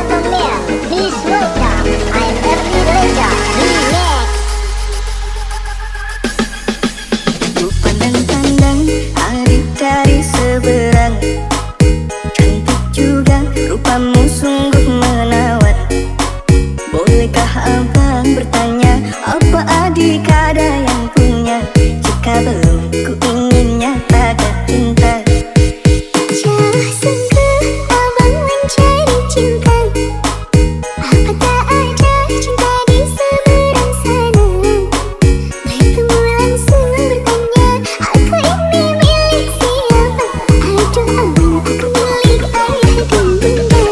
gentlemen, please welcome I'm Ernie Reza Remix. Ku pandang-pandang adik dari seberang, cantik juga rupamu sungguh menawat. Bolehkah abang bertanya, apa adik ada yang punya? Jika belum, ku ingin nyatakan cinta. Jauh sungguh abang mencari cinta. Apa tak ada cinta di seberang sana? Bertemu langsung bertanya, aku ini milik siapa? Aduh abang, aku milik ayah dan bunda.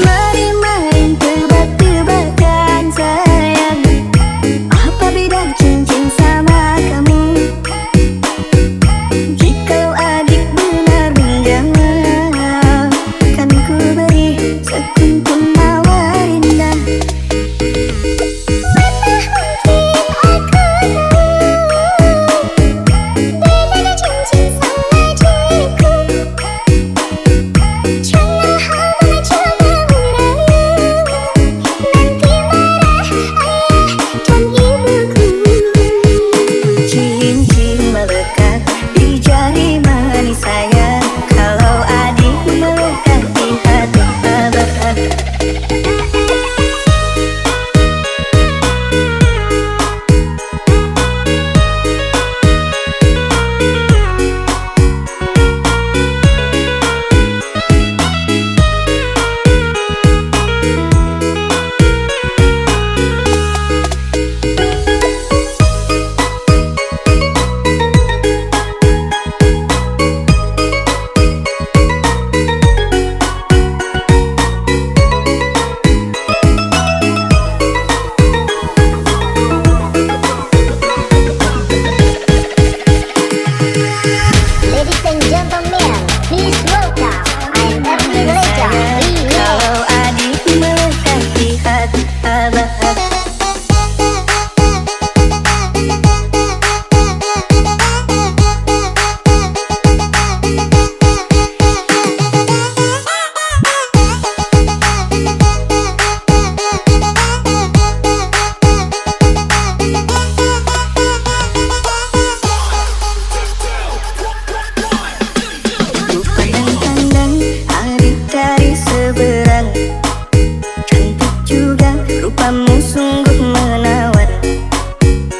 Mari main tebak-tebakan sayang, apa beda cincin sama kamu? Jikalau adik benar menjawab, kan ku beri sekuntum mawar indah. Mana mungkin aku tahu bedanya cincin sama diriku. Jangan abang coba merayu, nanti marah ayah dan ibuku. Cincin melekat di jari manis sayang, kalau adik melekat di hati abang. Ladies and gentlemen, please welcome I'm Ernie Reza Remix. Kalau adik melekat di hati abang. Ku pandang-pandang adik dari seberang, cantik juga rupamu sungguh menawat.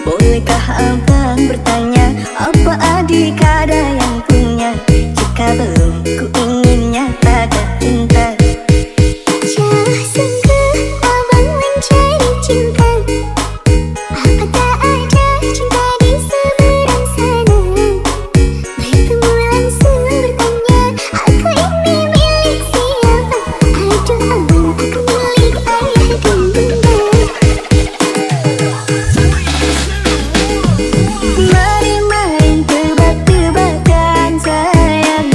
Bolehkah abang bertanya, apa adik ada yang punya? Jika belum, ku ingin nyatakan cinta. Jauh sungguh abang mencari cinta. Apa tak ada cinta di seberang sana? Bertemu langsung bertanya, aku ini milik siapa? Aduh abang, aku milik ayah dan bunda. Mari main tebak-tebakan sayang,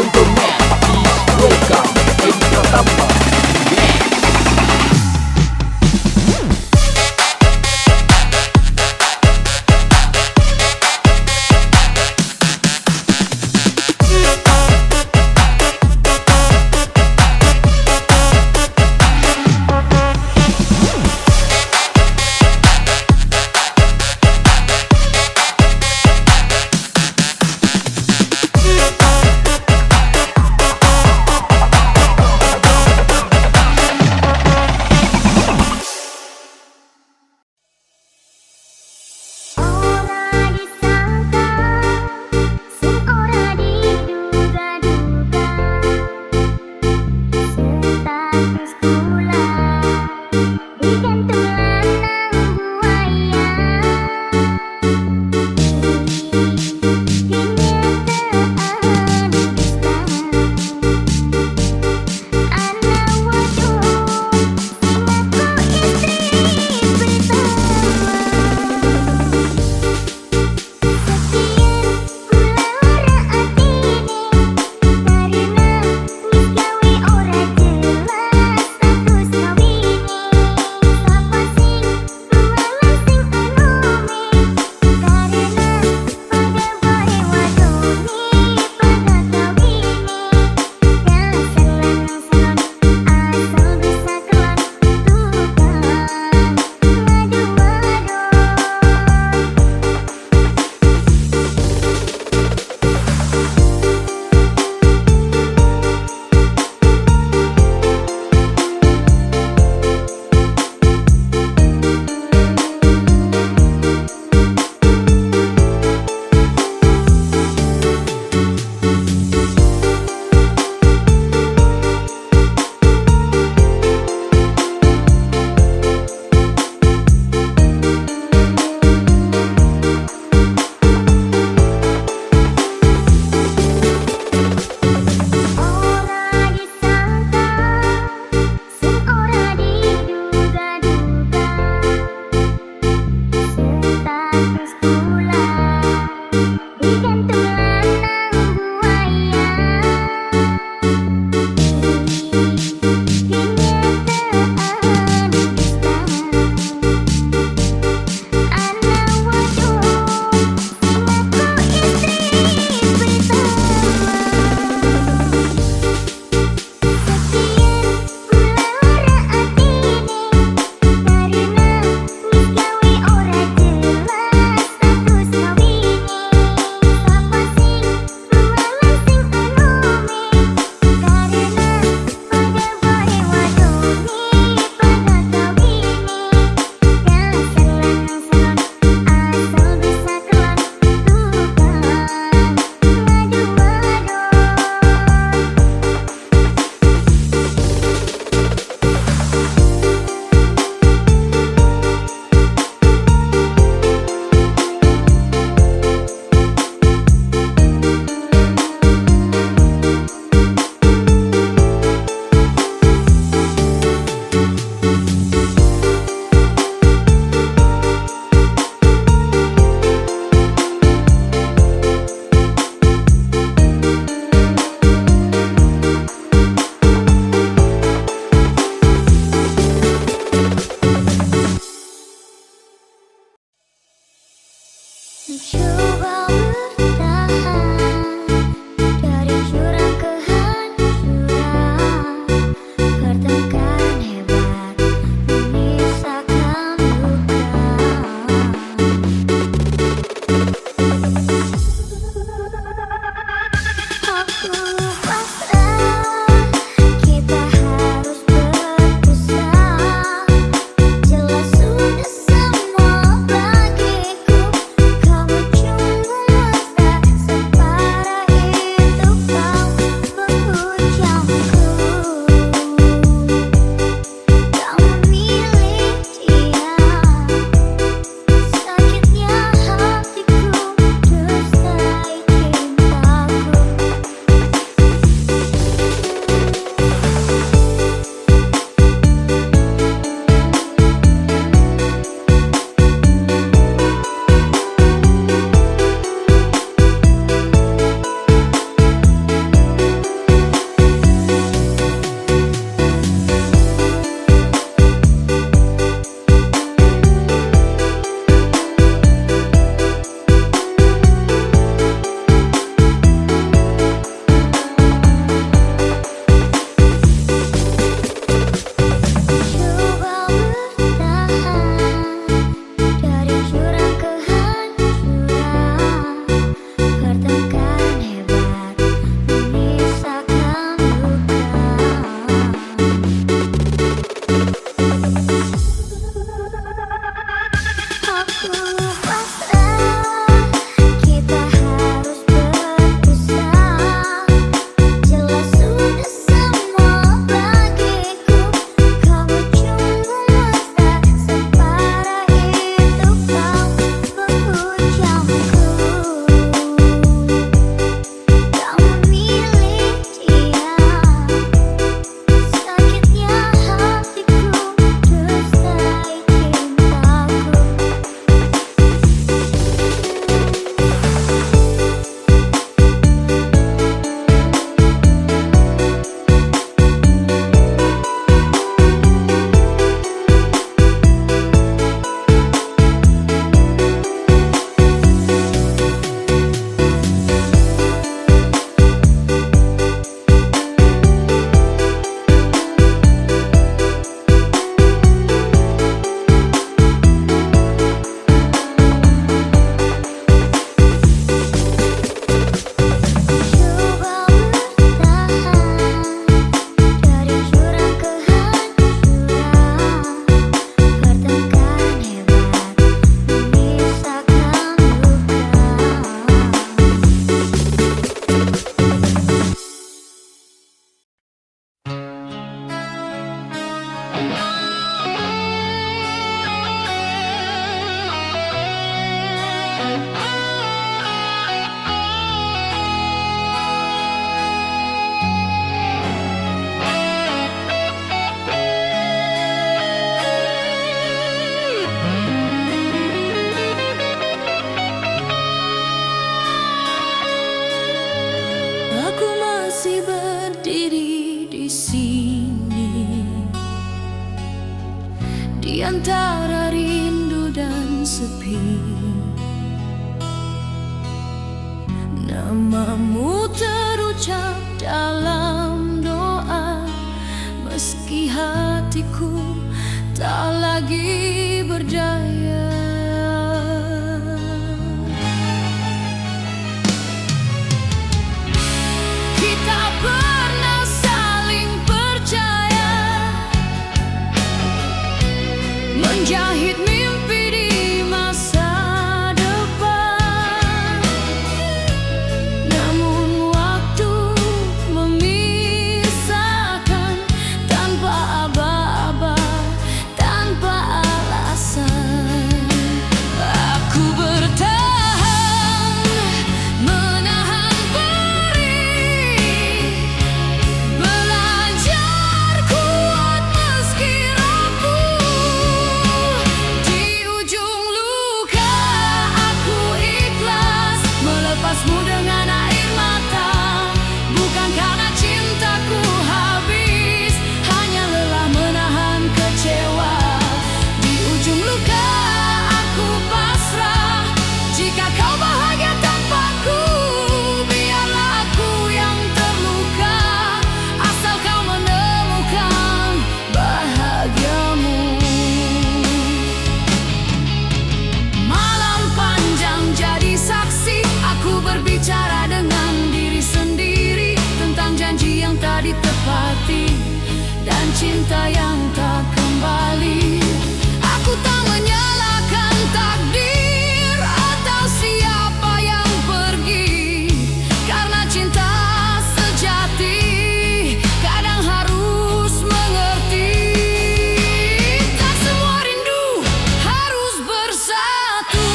gentlemen, please welcome Edi Pratama. Ora disangka, sing ora diduga-duga, status kula digantung lanang buaya. Kenyataan dusta, anak waduh, sing aku istri pertama. Sekian kulara atine karena wis gawe ora jelas status kawine. Sapa sing rumalan sing enome karena pada bae wadone pada kawine. Dasar lanang salon asal bisa kelan tukang ngadu-ngadu. Ora disangka, sing ora diduga-duga, status kula digantung lanang buaya. Kenyataan dusta, anak waduh, sing aku istri pertama. Sekian kulara atine karena wis gawe ora jelas status kawine. Sapa sing masih berdiri di sini di antara rindu dan sepi. Namamu terucap dalam doa, meski hatiku tak lagi berdaya. Kita pernah saling percaya, menjahit mimpi di masa depan. Namun waktu memisahkan tanpa aba-aba, tanpa alasan. Aku bertahan, menahan perih, belajar kuat meski rapuh. Di ujung luka aku ikhlas melepasmu dengan air mata, bukan karena cintaku habis, hanya lelah menahan kecewa. Di ujung luka aku pasrah, jika kau bahagia tanpaku, biarlah aku yang terluka, asal kau menemukan bahagiamu. Malam panjang jadi saksi, aku berbicara dengan diri sendiri tentang janji yang tak ditepati dan cinta yang tak kembali. Aku tak menyalahkan takdir atau siapa yang pergi, karena cinta sejati kadang harus mengerti. Tak semua rindu harus bersatu,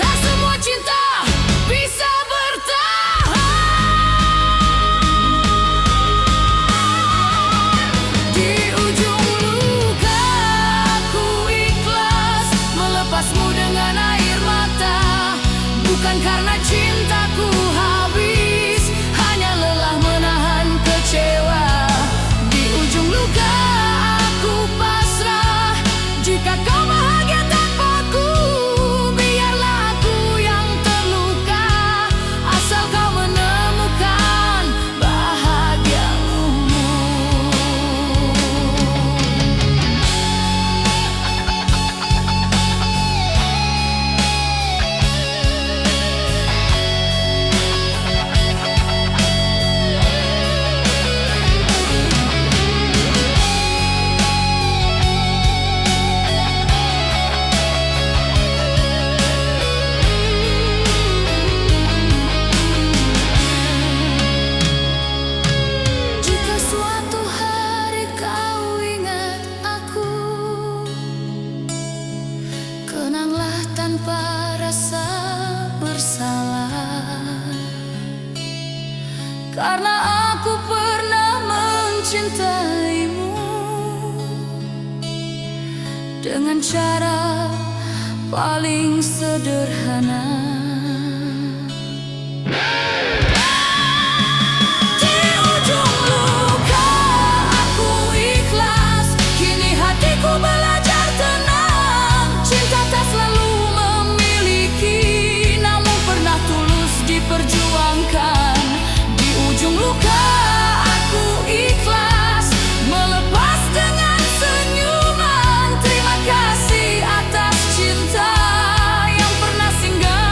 tak semua cinta bisa bertahan. Di ujung luka aku ikhlas melepasmu dengan air mata, bukan karena cintaku habis, hanya lelah menahan kecewa. Di ujung luka aku pasrah, jika kau bahagia tanpaku, biarlah aku yang terluka, asal kau menemukan bahagiamu. Jika suatu hari kau ingat aku, kenanglah tanpa rasa bersalah, karena aku pernah mencintaimu dengan cara paling sederhana. Di ujung luka aku ikhlas, kini hatiku belajar tenang. Cinta tak selalu memiliki, namun pernah tulus diperjuangkan. Di ujung luka aku ikhlas melepas dengan senyuman. Terima kasih atas cinta yang pernah singgah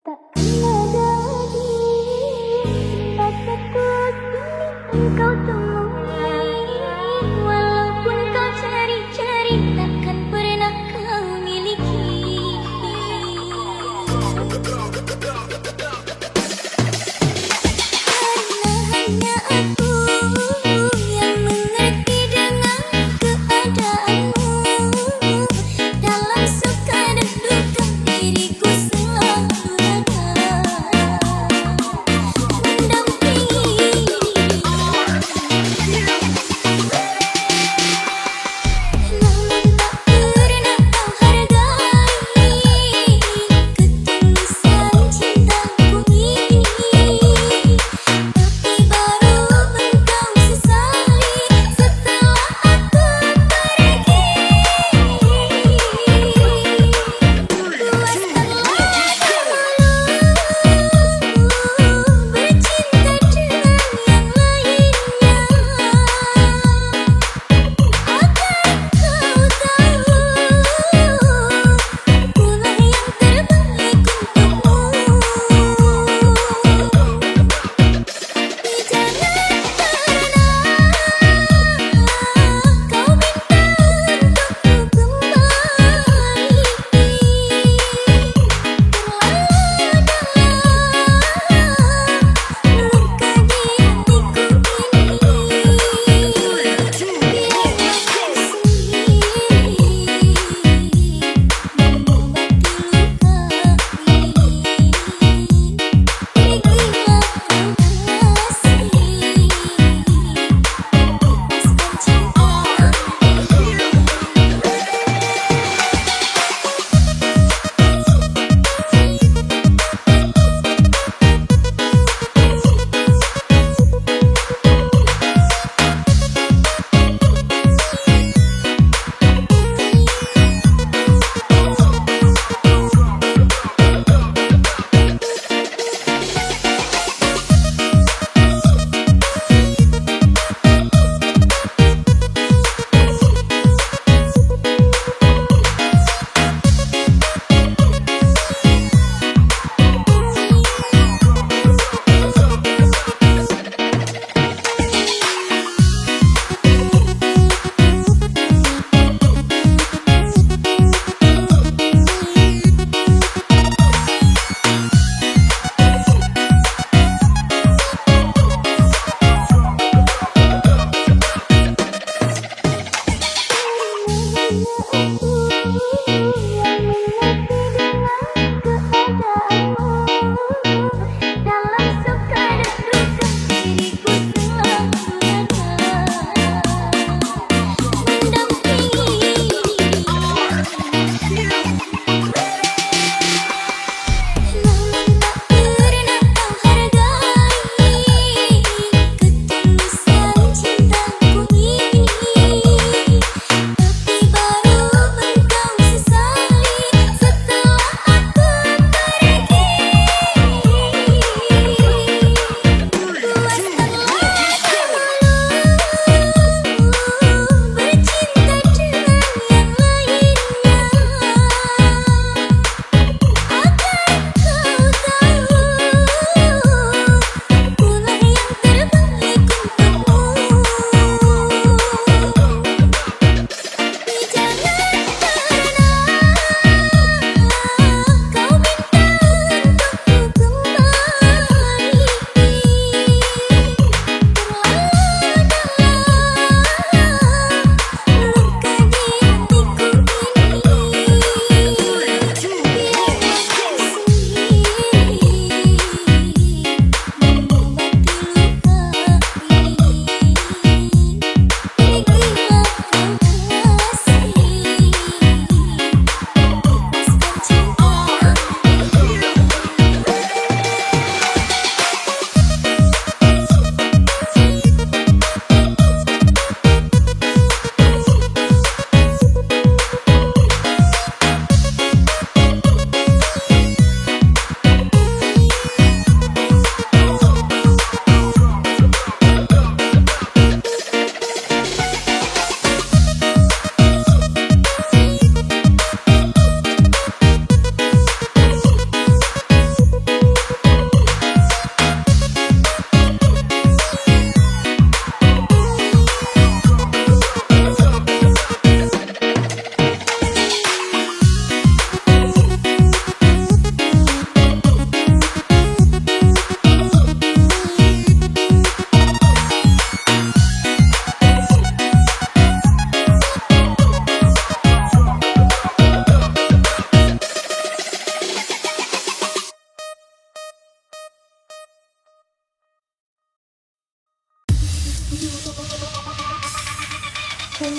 Takkan ada lagi rasaku ini engkau temui. Walaupun kau cari-cari takkan pernah kau miliki. Karena hanya aku yang mengerti dengan keadaanmu. Dalam suka dan duka diriku selalu ada mendampingi. Namun tak pernah kau hargai ketulusan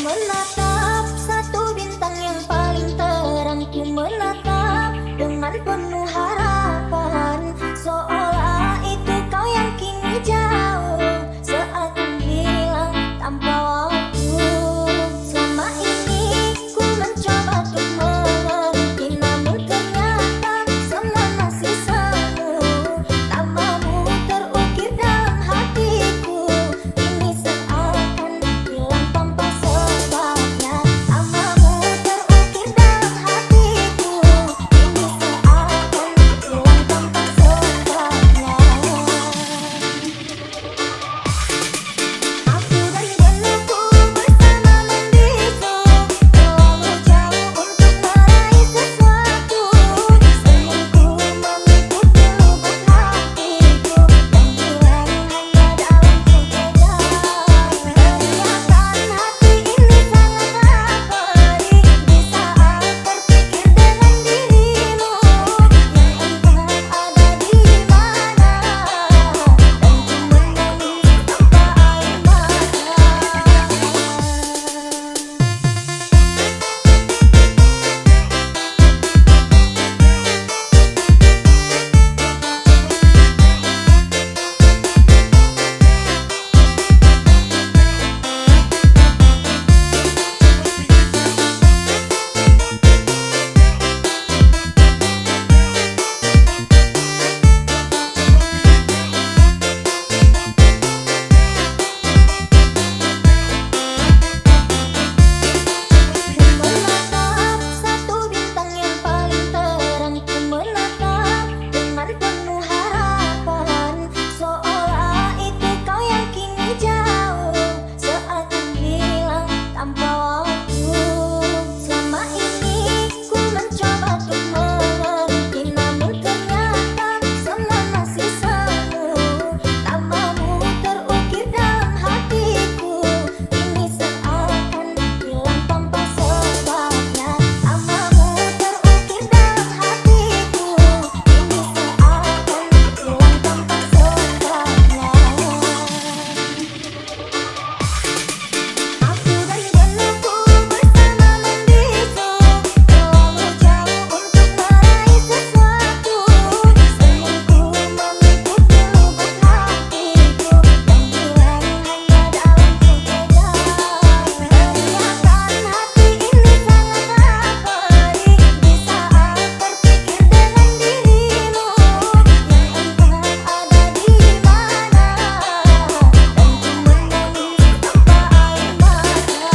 menatap satu bintang yang paling terang. Ku menatap dengan penuh harapan, seolah itu kau yang kini jauh, seakan hilang tanpa waktu. Selama ini ku mencoba untuk mengerti, namun ternyata semua masih semu. Namamu terukir dalam hatiku, ini seakan hilang tanpa sebabnya. Namamu terukir dalam hatiku, ini seakan hilang tanpa sebabnya. Aku dan belenggu bersama membisu, terlalu jauh untuk meraih sesuatu. Senyumku mengikuti lubuk hatiku, yang hilang hanya dalam sekejap. Teriakan hati ini sangatlah pedih di saat terpikir dengan dirimu, yang entah ada di mana, dan ku menangis tanpa air mata. Menatap satu bintang yang paling terang, ku menatap dengan penuh harapan, seolah itu kau yang kini jauh, seakan hilang tanpa waktu. Selama ini ku mencoba untuk mengerti, namun ternyata semua masih semu. Namamu terukir dalam hatiku, ini seakan hilang tanpa sebabnya. Namamu terukir dalam hatiku, ini seakan hilang tanpa sebabnya. Aku dan belenggu bersama membisu, terlalu jauh untuk meraih sesuatu. Senyumku mengikuti lubuk hatiku, yang hilang hanya dalam sekejap. Teriakan hati ini sangatlah pedih di saat terpikir dengan dirimu, yang entah ada di mana, dan ku menangis tanpa air mata.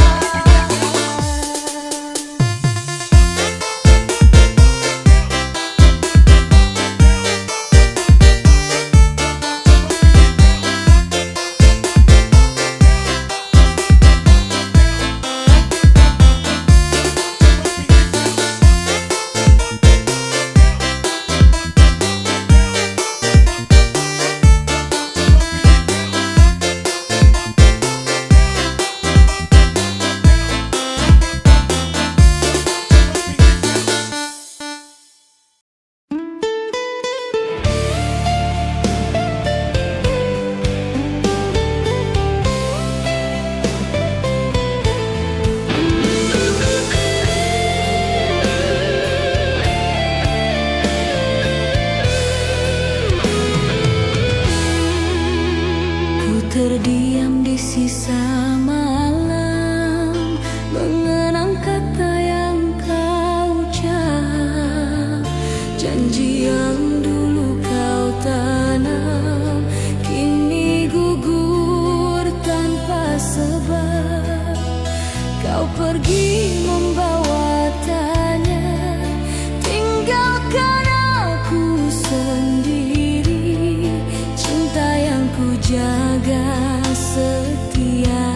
Ku terdiam di sisa malam, mengenang kata yang kau ucap. Janji yang dulu kau tanam, kini gugur tanpa sebab. Kau pergi membawa tanya, tinggalkan aku sendiri. Cinta yang ku jaga setia,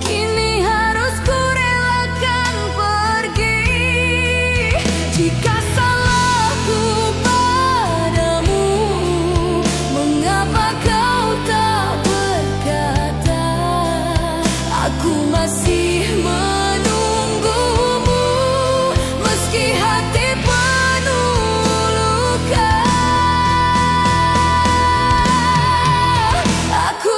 kini harus ku relakan pergi. Jika salahku padamu, mengapa kau tak berkata? Aku masih menunggumu, meski hati penuh luka. Aku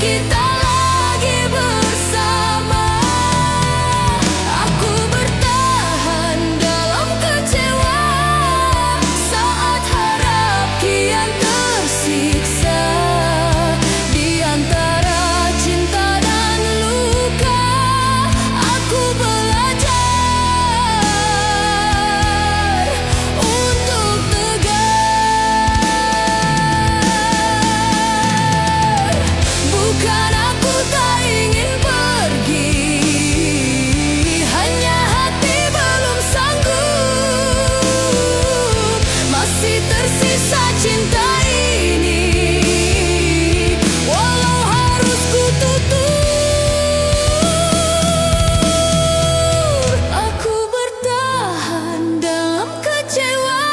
kita lagi bersama. Aku bertahan dalam kecewa saat harap kian tersiksa. Di antara cinta dan luka, aku belajar untuk tegar. Bukan aku tak ingin pergi, hanya hati belum sanggup. Masih tersisa cinta ini, walau harus ku tutur. Aku bertahan dalam kecewa,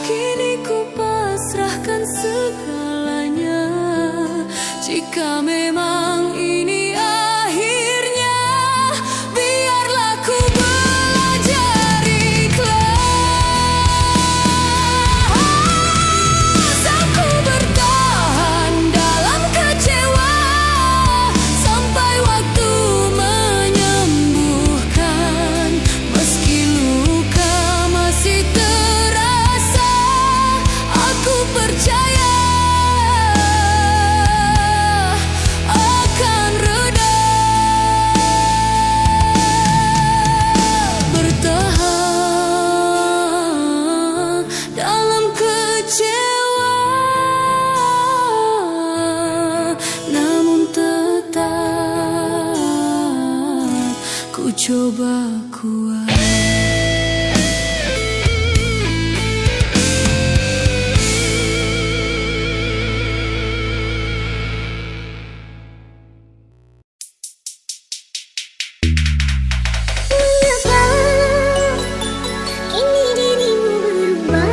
kini ku pasrahkan segalanya. Jika memang ini akhirnya, biarlah ku belajar ikhlas. Aku bertahan dalam kecewa sampai waktu menyembuhkan. Meski luka masih terasa, aku percaya akan reda. Bertahan dalam kecewa, namun tetap ku coba kuat. Mengapa kini dirimu berubah,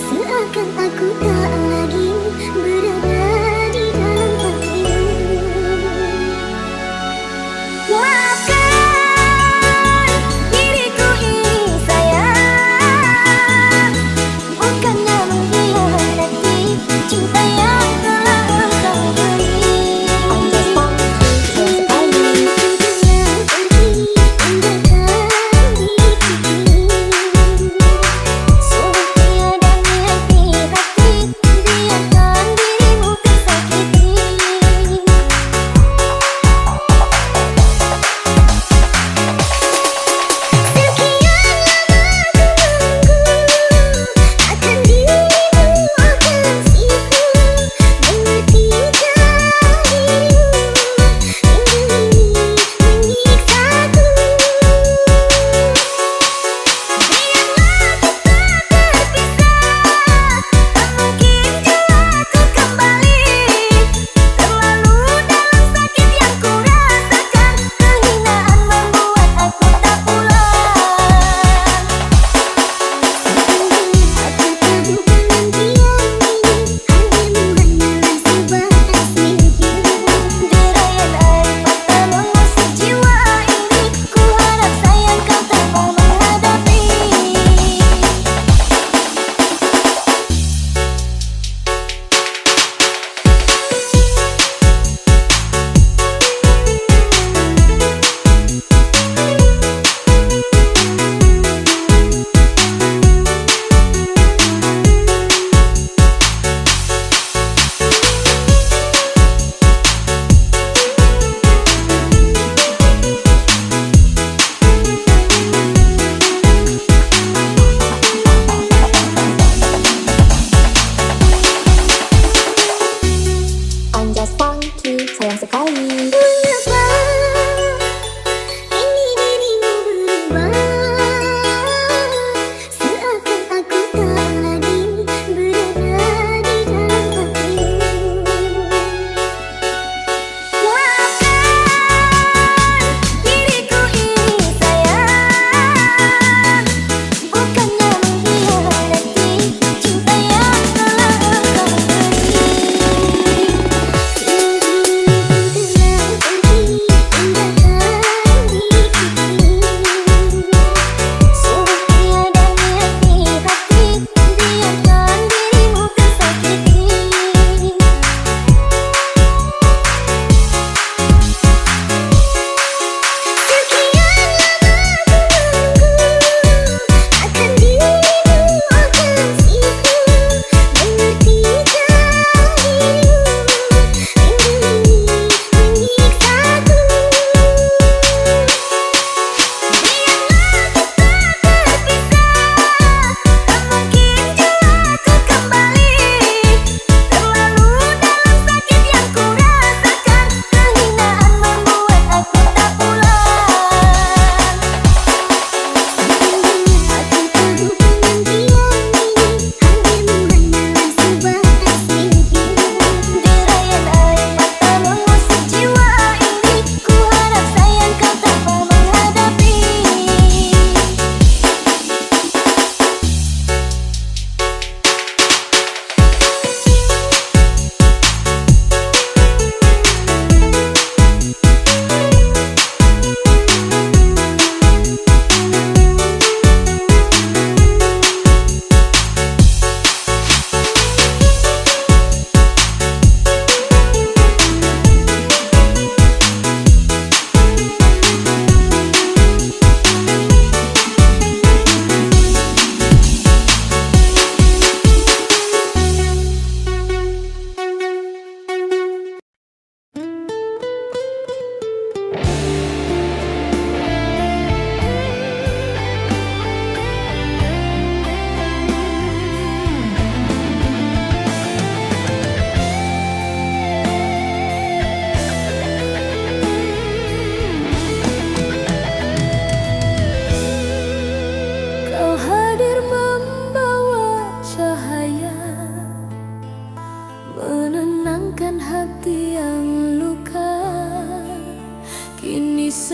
seakan aku tak lagi berada di dalam hatimu. Maafkan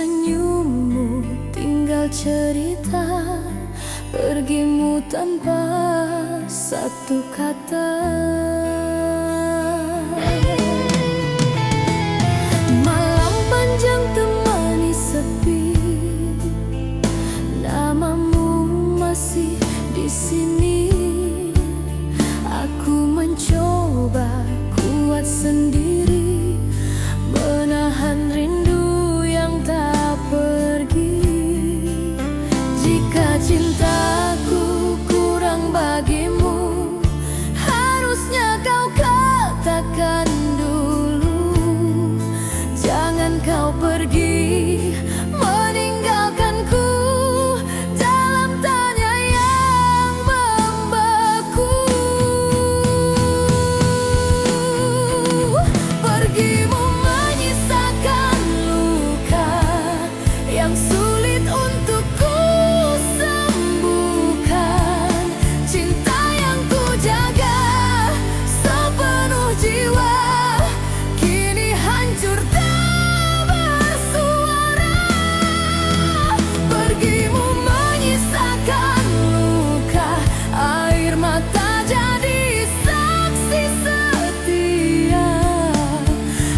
senyummu tinggal cerita, pergimu tanpa satu kata. Malam panjang temani sepi, namamu masih di sini. Aku mencoba kuat sendiri, menahan rindu yang tak pergi. Jika cintaku kurang bagimu, harusnya kau katakan dulu. Jangan kau pergi meninggalkanku dalam tanya yang membeku. Pergimu menyisakan luka yang sulit untuk ku sembuhkan. Cinta yang ku jaga sepenuh jiwa kini hancur tak bersuara. Pergimu menyisakan luka, air mata jadi saksi setia.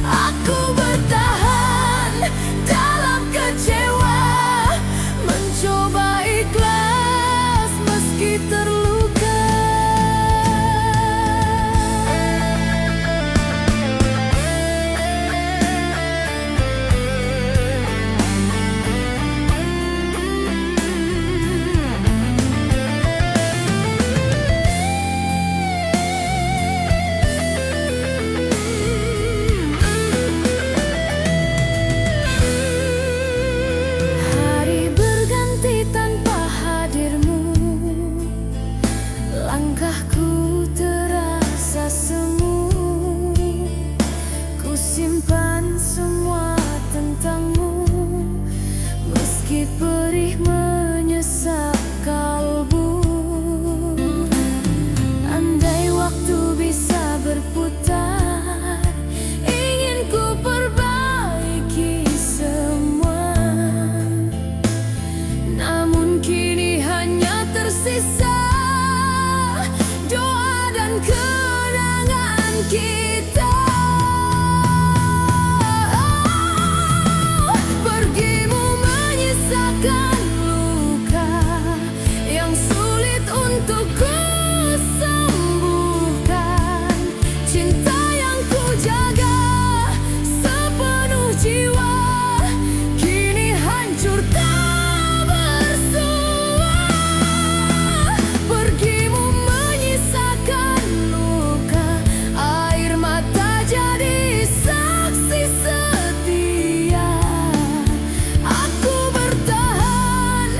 Aku bertahan dalam kecewa, mencoba ikhlas meski terluka. Hari berganti tanpa hadirmu, langkahku terasa semu. Ku simpan semua tentangmu, meski perih menyesap kalbu. Andai waktu bisa berputar, ingin ku perbaiki semua. Namun kini hanya tersisa doa dan kenangan kita. Pergimu menyisakan luka yang sulit untuk ku sembuhkan. Cinta yang ku jaga sepenuh jiwa kini hancur tak bersua. Pergimu menyisakan luka, air mata jadi saksi setia. Aku bertahan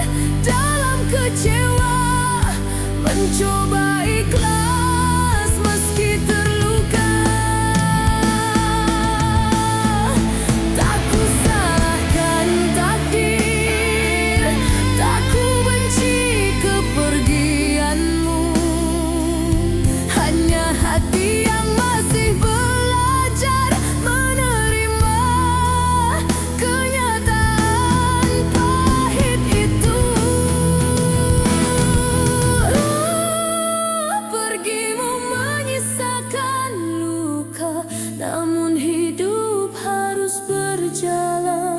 dalam kecewa, mencoba ikhlas meski terluka. Tak ku salahkan takdir, tak ku benci kepergianmu. Hanya hati yang masih belajar menerima kenyataan pahit itu. Pergimu menyisakan luka, namun hidup harus berjalan.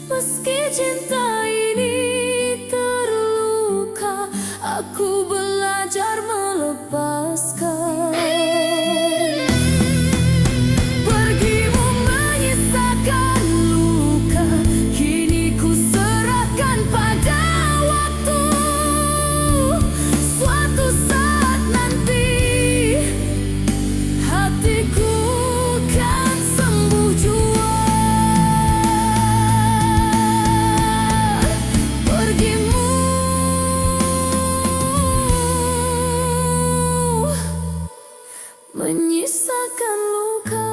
Meski cinta ini terluka, aku belajar melepaskan. Pergimu menyisakan luka, kini ku serahkan pada waktu. Suatu saat nanti hatiku kan sembuh jua. Pergimu menyisakan luka.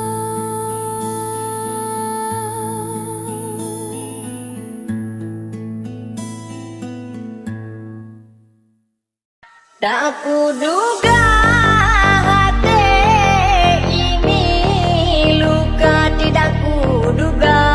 Tak kuduga hati ini luka, tidak kuduga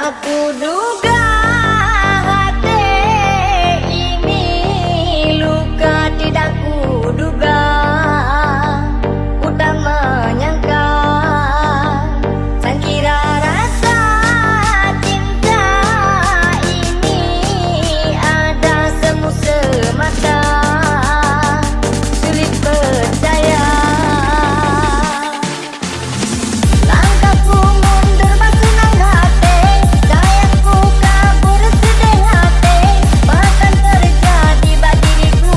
Tak kuduga hati ini luka, tidak kuduga, ku tak menyangka. Sangkira rasa cinta ini ada semu semata, sulit percaya. Langkahku mundur bersenang hati, sayangku kabur sedih hati. Bahkan terjadi bagi diriku,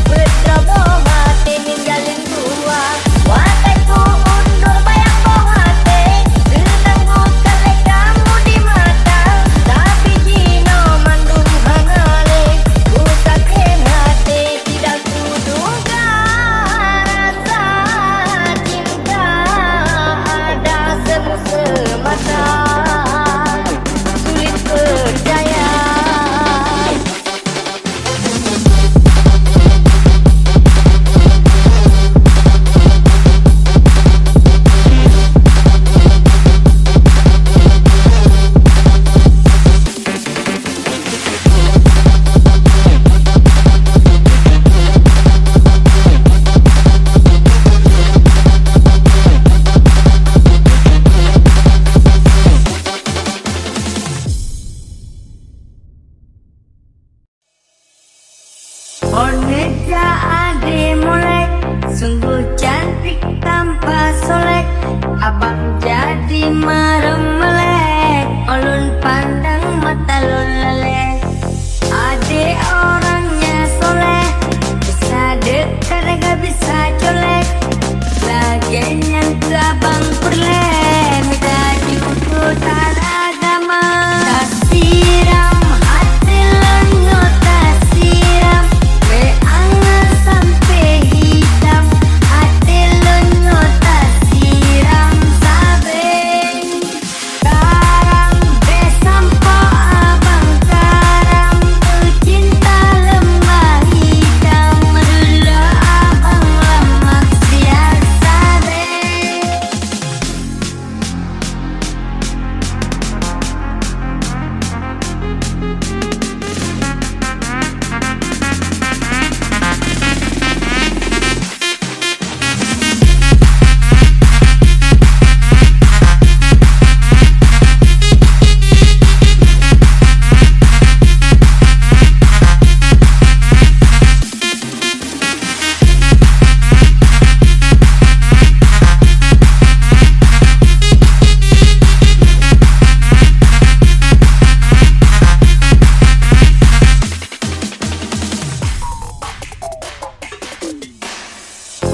berceroboh hati ninggalin gua. Wateku undur bayang boh hati, ditangguhkan lek kamu di mata. Tapi jino mandung hangale, ku sakit hati, tidak kuduga rasa cinta ada semu semata, sulit percaya. Oneja ade molek, sungguh cantik tanpa solek. Abang jadi marem melek, ulun pandang mata lun lelek. Ade orangnya soleh, bisa dekat gak bisa colek. Laginya ke abang perlek, minta jemput agama. Tak siram hati lenyo, tak siram beangan sampai hitam. Hati lenyo tak siram sabeng. Karam besampo abang karam, cinta lembah hitam. Dulu abang lemak siang sabeng.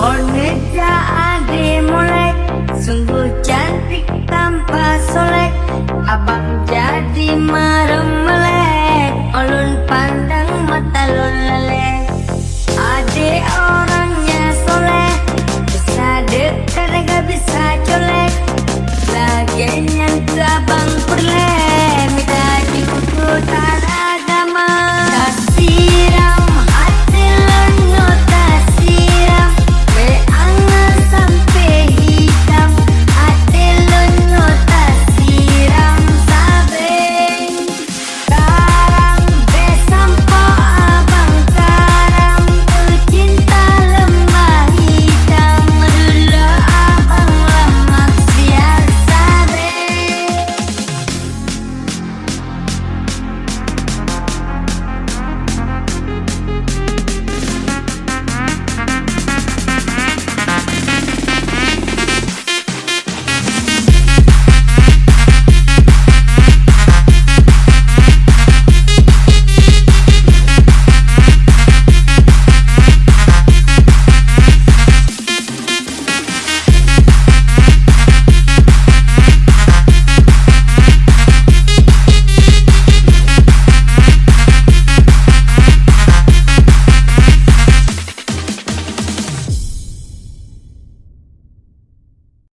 Oneja ade molek, sungguh cantik tanpa solek. Abang jadi marem melek, ulun pandang mata lun lelek. Ade orangnya soleh, bisa dekat gak bisa colek. Laginya ke abang